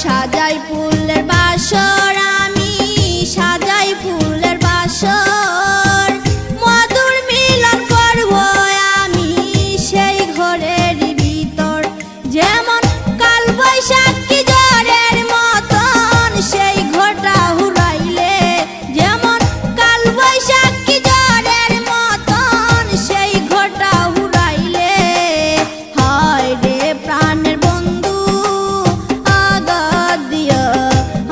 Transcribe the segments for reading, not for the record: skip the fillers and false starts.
সাজাই ফুলের বাসর, আমি সাজাই ফুলের বাসর, মধুর মিলন করব আমি সেই ঘরের ভিতর। যেমন কাল বৈশাখী ঝড়ের মতন সেই ঘরটা হুড়াইলে, যেমন কাল বৈশাখী ঝড়ের মতন সেই ঘরটা হুড়াইলে, হায় রে প্রাণের বন্ধু আঘাত দিয়া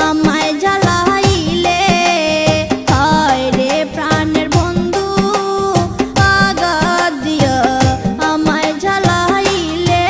আমায় জ্বালাইলে, হায় রে প্রাণের বন্ধু আঘাত দিয়া আমায় জ্বালাইলে।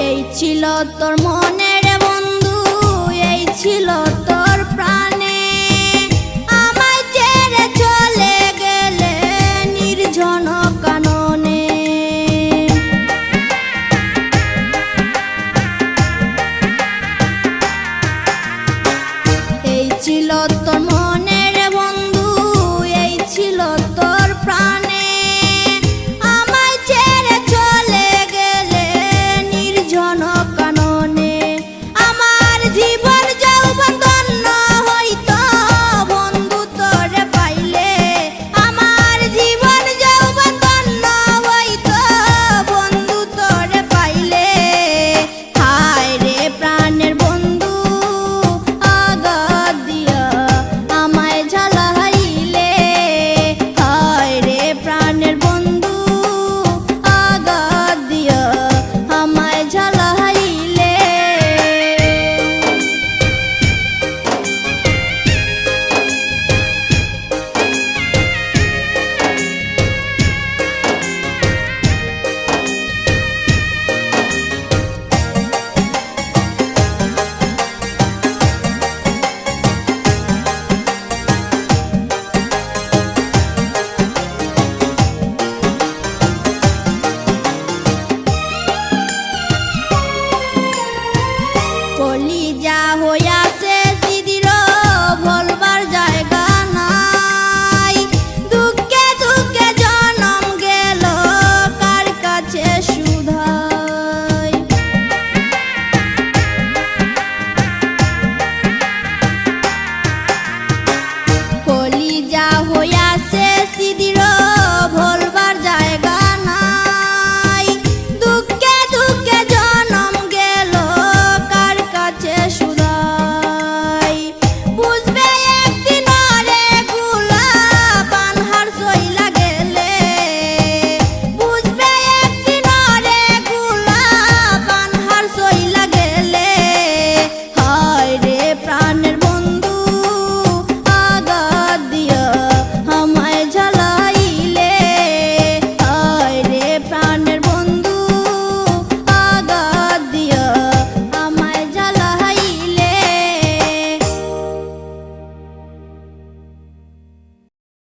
এই ছিল তোর মনের বন্ধু, এই ছিল তোর প্রাণে, আমায় ছেড়ে চলে গেলে নির্জন কাননে। এই ছিল